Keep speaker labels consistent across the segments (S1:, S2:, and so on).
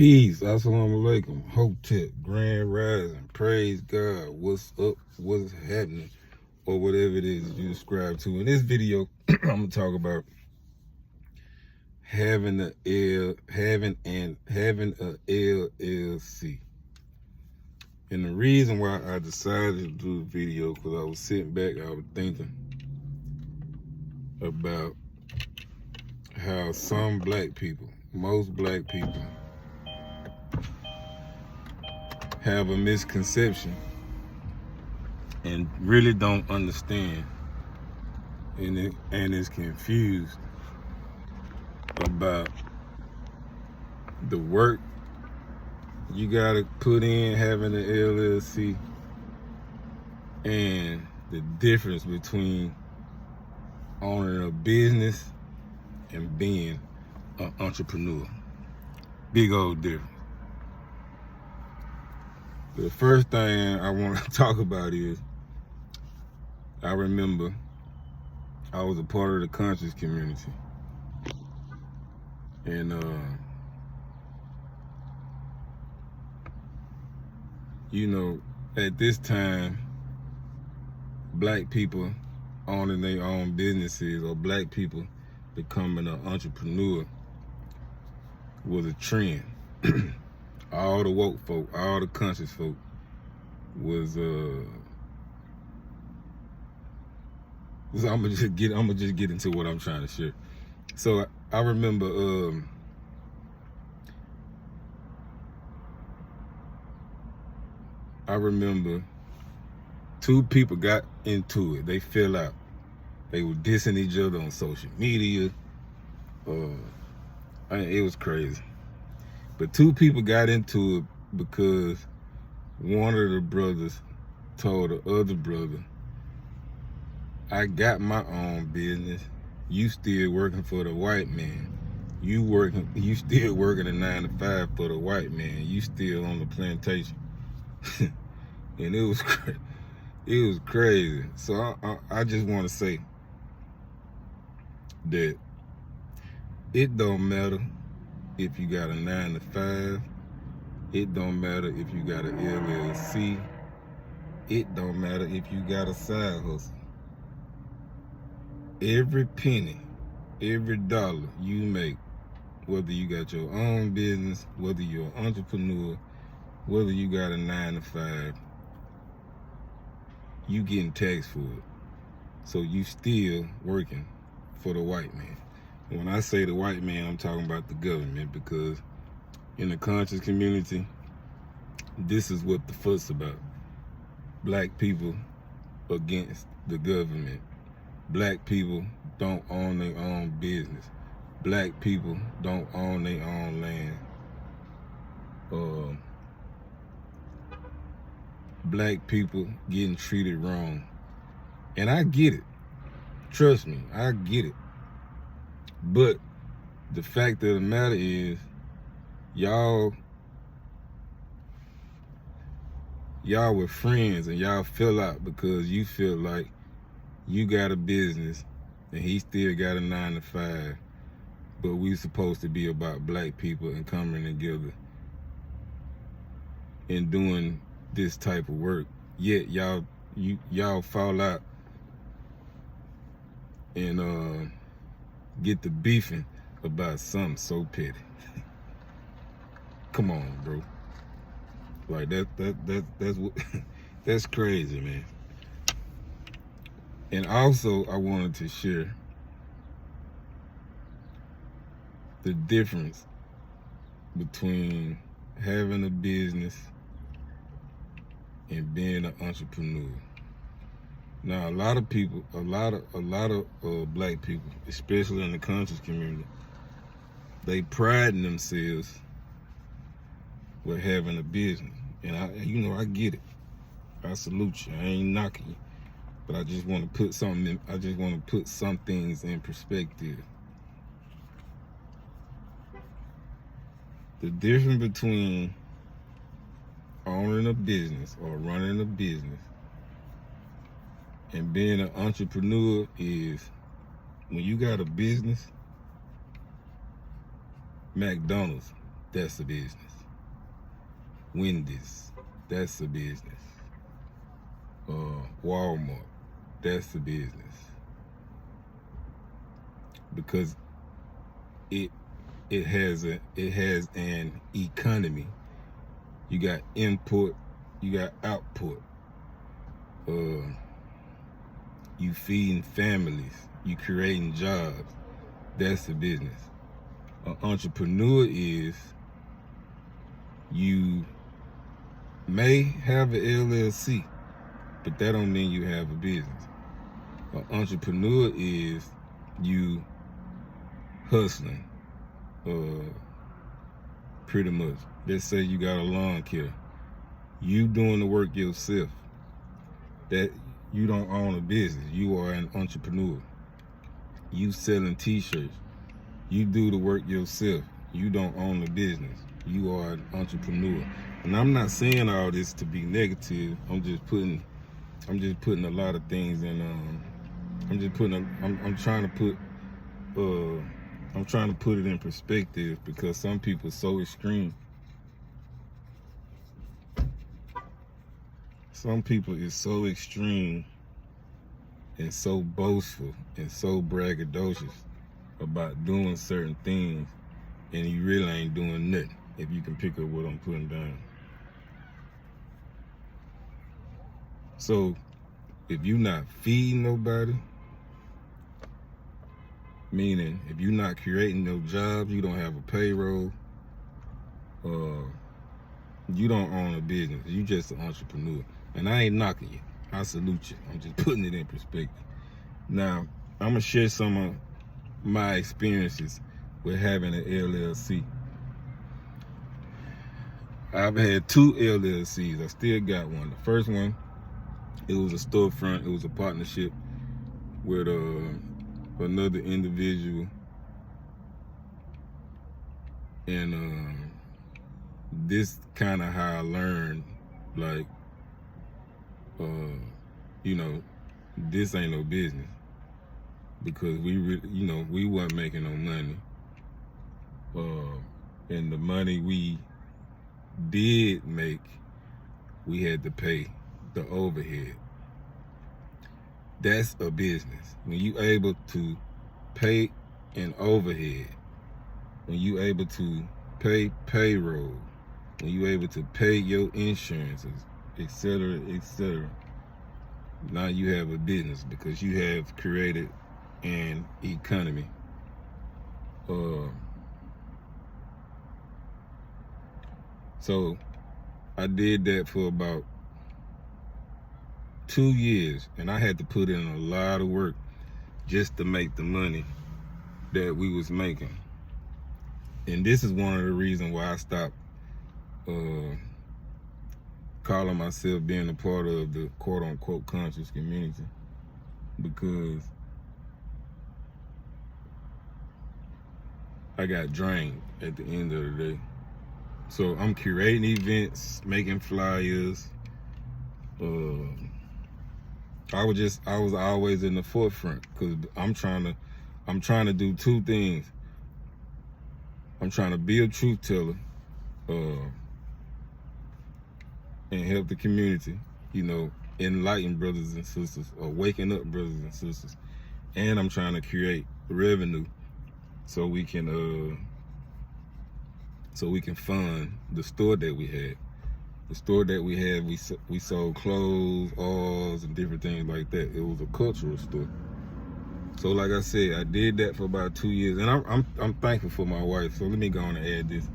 S1: Peace, assalamu alaikum, hotep, grand rising, praise God, what's up, what's happening, or whatever it is you subscribe to. In this video, I'm gonna talk about having a LLC. And the reason why I decided to do the video, because I was sitting back, I was thinking about how some black people, most black people, have a misconception and really don't understand and is confused about the work you gotta put in having an LLC and the difference between owning a business and being an entrepreneur. Big old difference. The first thing I want to talk about is, I remember I was a part of the conscious community. And you know, at this time, black people owning their own businesses or black people becoming an entrepreneur was a trend. All the woke folk, all the conscious folk was so I'm gonna just get into what I'm trying to share. So I remember two people got into it. They fell out. They were dissing each other on social media. It was crazy. But two people got into it because one of the brothers told the other brother, I got my own business. You still working for the white man. You still working a 9 to 5 for the white man. You still on the plantation. And it was crazy. So I just want to say that it don't matter if you got a 9 to 5. It don't matter if you got an LLC. It don't matter if you got a side hustle. Every penny, every dollar you make, whether you got your own business, whether you're an entrepreneur, whether you got a 9 to 5, you getting taxed for it. So you still working for the white man. And when I say the white man, I'm talking about the government, because in the conscious community, this is what the fuss about. Black people against the government. Black people don't own their own business. Black people don't own their own land. Black people getting treated wrong. And I get it. Trust me, I get it. But the fact of the matter is, y'all were friends and y'all fell out because you feel like you got a business and he still got a 9 to 5, but we supposed to be about black people and coming together and doing this type of work. Yet y'all fall out and get to beefing about something so petty. Come on, bro. Like that's what that's crazy, man. And also, I wanted to share the difference between having a business and being an entrepreneur. Now, a lot of people, a lot of black people, especially in the conscious community, they pride in themselves with having a business. And I get it. I salute you. I ain't knocking you. But I just want to put some things in perspective. The difference between owning a business or running a business and being an entrepreneur is, when you got a business, McDonald's That's a business. Wendy's, that's a business. Walmart, that's a business. Because it has an economy. You got input, you got output. You feeding families, you creating jobs. That's a business. An entrepreneur is, you may have an LLC, but that don't mean you have a business. An entrepreneur is you hustling, pretty much. Let's say you got a lawn care. You doing the work yourself. That you don't own a business. You are an entrepreneur. You selling t-shirts. You do the work yourself. You don't own a business. You are an entrepreneur. And I'm not saying all this to be negative. I'm just putting a lot of things in. I'm trying to put it in perspective, because some people are so extreme. Some people is so extreme and so boastful and so braggadocious about doing certain things, and you really ain't doing nothing, if you can pick up what I'm putting down. So if you're not feeding nobody, meaning if you're not creating no jobs, you don't have a payroll, you don't own a business, you just an entrepreneur. And I ain't knocking you, I salute you. I'm just putting it in perspective. Now, I'm gonna share some of my experiences with having an LLC. I've had 2 LLCs, I still got one. The first one, it was a storefront, it was a partnership with another individual, and this kind of how I learned, like, this ain't no business, because we wasn't making no money, and the money we did make, we had to pay the overhead. That's a business. When you able to pay an overhead, when you able to pay payroll, when you able to pay your insurances, etc., etc., now you have a business, because you have created an economy. So I did that for about 2 years, and I had to put in a lot of work just to make the money that we was making. And this is one of the reasons why I stopped calling myself being a part of the quote-unquote conscious community, because I got drained at the end of the day. So I'm curating events, making flyers. I was always in the forefront, because I'm trying to do 2 things. I'm trying to be a truth teller, and help the community, enlighten brothers and sisters, or waking up brothers and sisters. And I'm trying to create revenue so we can fund the store that we had. The store that we had, we sold clothes, oils, and different things like that. It was a cultural store. So like I said, I did that for about 2 years, and I'm thankful for my wife. So let me go on and add this.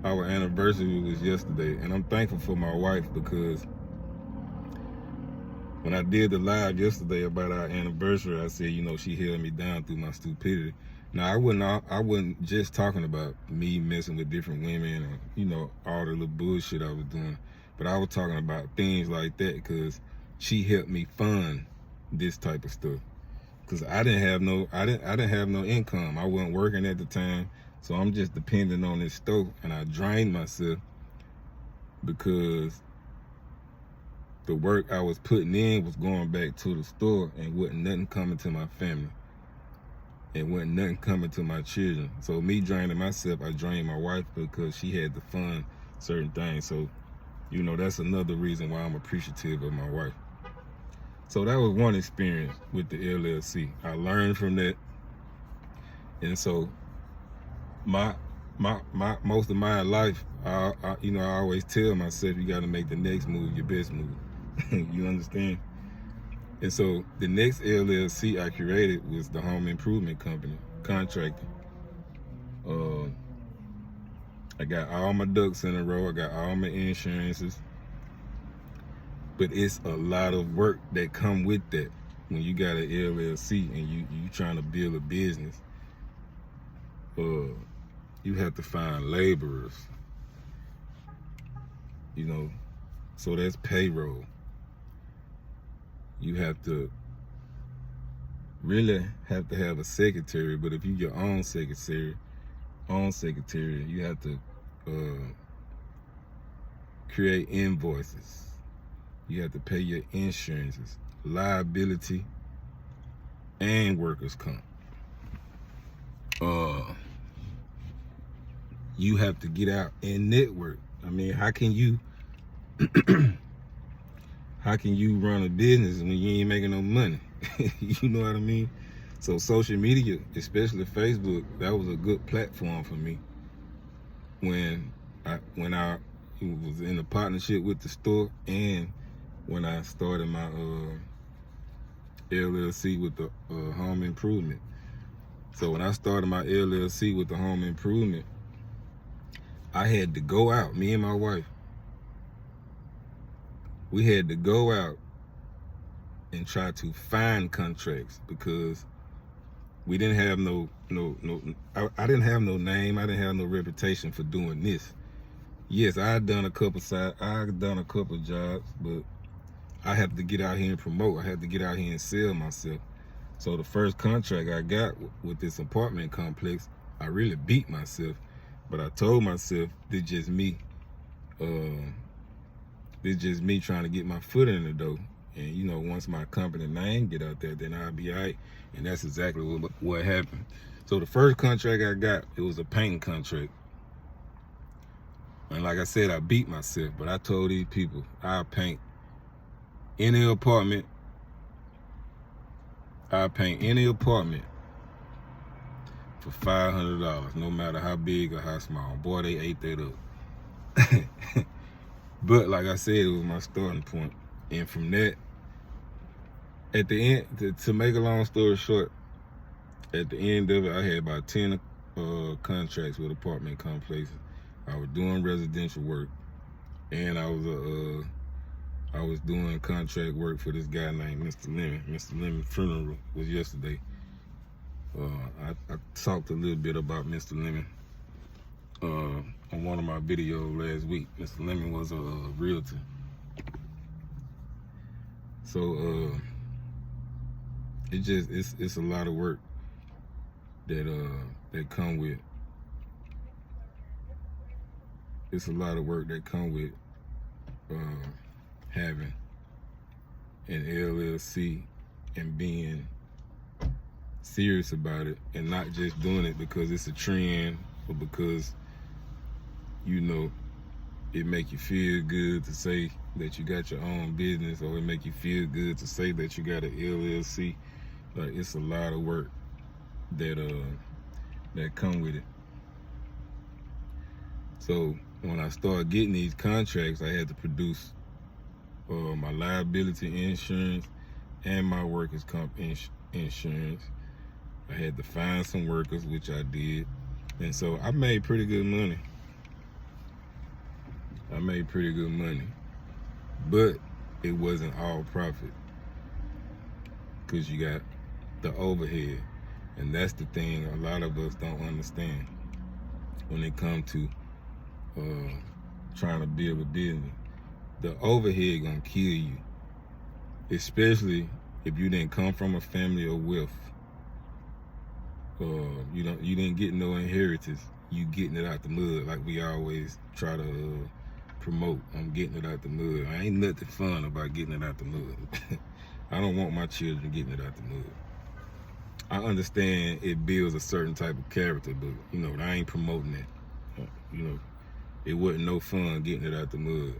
S1: Our anniversary was yesterday, and I'm thankful for my wife, because when I did the live yesterday about our anniversary, I said, she held me down through my stupidity. Now, I wasn't just talking about me messing with different women and, all the little bullshit I was doing, but I was talking about things like that, because she helped me fund this type of stuff. Because I didn't have no income. I wasn't working at the time, so I'm just depending on this store, and I drained myself, because the work I was putting in was going back to the store, and wasn't nothing coming to my family. and wasn't nothing coming to my children. So me draining myself, I drained my wife because she had to fund certain things. So, you know, that's another reason why I'm appreciative of my wife. So that was one experience with the LLC. I learned from that. And so my most of my life, I always tell myself, you got to make the next move your best move. You understand? And so the next LLC I created was the home improvement company, contracting. I got all my ducks in a row. I got all my insurances. But it's a lot of work that come with that when you got an LLC and you trying to build a business. You have to find laborers. You know, so that's payroll. You have to really have a secretary, but if you your own secretary, you have to create invoices. You have to pay your insurances, liability, and workers' comp. You have to get out and network. I mean, how can you run a business when you ain't making no money? You know what I mean? So social media, especially Facebook, that was a good platform for me when I was in a partnership with the store and when I started my LLC with the home improvement. So when I started my LLC with the home improvement, I had to go out, me and my wife. We had to go out and try to find contracts because we didn't have I didn't have no name, I didn't have no reputation for doing this. Yes, I had done a couple jobs, but I had to get out here and promote. I had to get out here and sell myself. So the first contract I got with this apartment complex, I really beat myself, but I told myself this just me trying to get my foot in the door. And you know, once my company name get out there, then I'll be all right. And that's exactly what happened. So the first contract I got, it was a painting contract. And like I said, I beat myself, but I told these people, I'll paint any apartment. I'll paint any apartment for $500, no matter how big or how small. Boy, they ate that up. But like I said, it was my starting point. And from that, at the end, to make a long story short, at the end of it, I had about 10 contracts with apartment complexes. I was doing residential work, and I was doing contract work for this guy named Mr. Lemon. Mr. Lemon's funeral was yesterday. I talked a little bit about Mr. Lemon on one of my videos last week. Mr. Lemon was a realtor. So it's a lot of work that come with. It's a lot of work that come with having an LLC and being serious about it, and not just doing it because it's a trend or because, you know, it make you feel good to say that you got your own business, or it make you feel good to say that you got an LLC. Like, it's a lot of work that come with it. So when I started getting these contracts, I had to produce my liability insurance and my workers' comp insurance. I had to find some workers, which I did. And so I made pretty good money. But it wasn't all profit, because you got the overhead. And that's the thing a lot of us don't understand when it comes to trying to build a business. The overhead gonna kill you, especially if you didn't come from a family of wealth. You didn't get no inheritance. You getting it out the mud, like we always try to promote. I'm getting it out the mud. I ain't nothing fun about getting it out the mud. I don't want my children getting it out the mud. I understand it builds a certain type of character, but you know, I ain't promoting it. You know, it wasn't no fun getting it out the mud.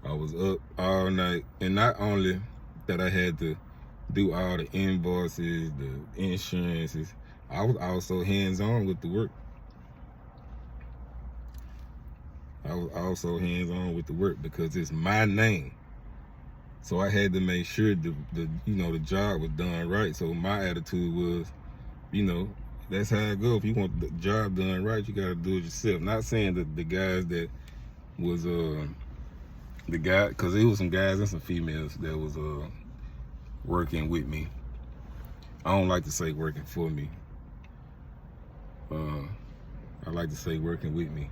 S1: I was up all night, and not only that I had to do all the invoices, the insurances, I was also hands-on with the work. I was also hands-on with the work because it's my name. So I had to make sure the job was done right. So my attitude was, you know, that's how it goes. If you want the job done right, you gotta do it yourself. Not saying that the guys that was the guy, because there was some guys and some females that was working with me. I don't like to say working for me. I like to say working with me.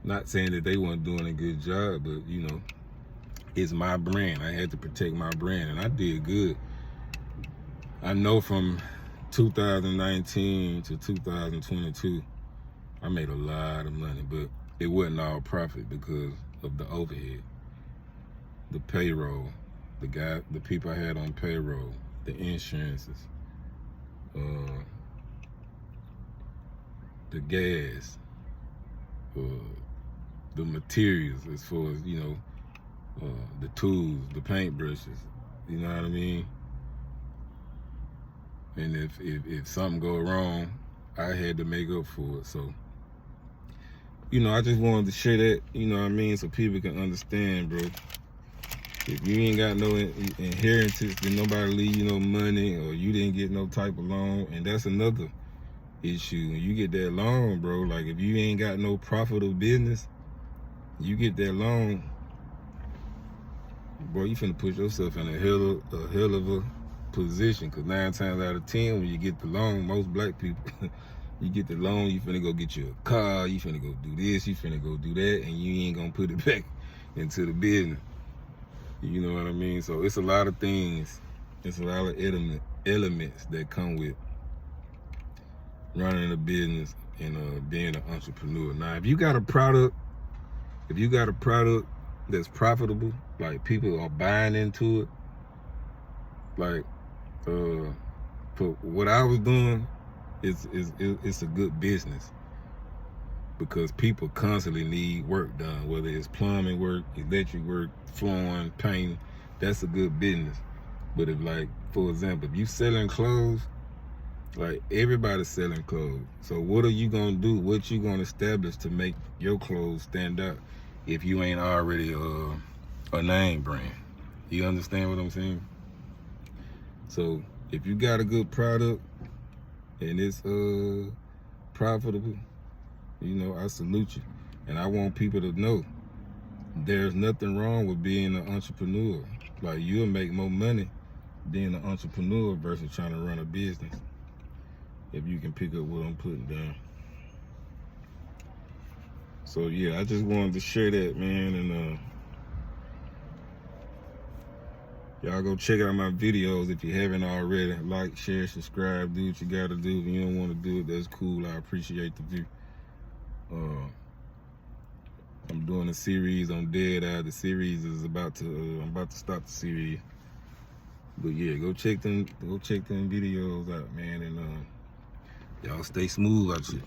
S1: Not saying that they weren't doing a good job, but you know, it's my brand. I had to protect my brand, and I did good. I know from 2019 to 2022, I made a lot of money, but it wasn't all profit because of the overhead, the payroll, the people I had on payroll, the insurances, the gas, the materials as far as, you know, the tools, the paintbrushes, you know what I mean? And if something go wrong, I had to make up for it. So, you know, I just wanted to share that, you know what I mean, so people can understand, bro. If you ain't got no inheritance, then nobody leave you no money, or you didn't get no type of loan, and that's another issue. When you get that loan, bro, like if you ain't got no profitable business, you get that loan, boy, you finna put yourself in a hell of a position. Cause 9 times out of 10, when you get the loan, most black people, you get the loan, you finna go get you a car, you finna go do this, you finna go do that, and you ain't gonna put it back into the business. You know what I mean? So it's a lot of things, it's a lot of elements that come with running a business and being an entrepreneur. Now, if you got a product that's profitable, like people are buying into it, like for what I was doing, it's a good business because people constantly need work done, whether it's plumbing work, electric work, flooring, painting. That's a good business. But if, like, for example, if you selling clothes, like everybody's selling clothes. So what are you gonna do? What you gonna establish to make your clothes stand out if you ain't already a name brand? You understand what I'm saying? So if you got a good product and it's profitable, you know, I salute you. And I want people to know there's nothing wrong with being an entrepreneur. Like, you'll make more money being an entrepreneur versus trying to run a business, if you can pick up what I'm putting down. So yeah, I just wanted to share that, man, and y'all go check out my videos if you haven't already. Like, share, subscribe, do what you gotta do. If you don't want to do it, that's cool. I appreciate the view. I'm doing a series on Dead Eye. The series is about to I'm about to stop the series. But yeah, go check them videos out, man, and y'all stay smooth out here.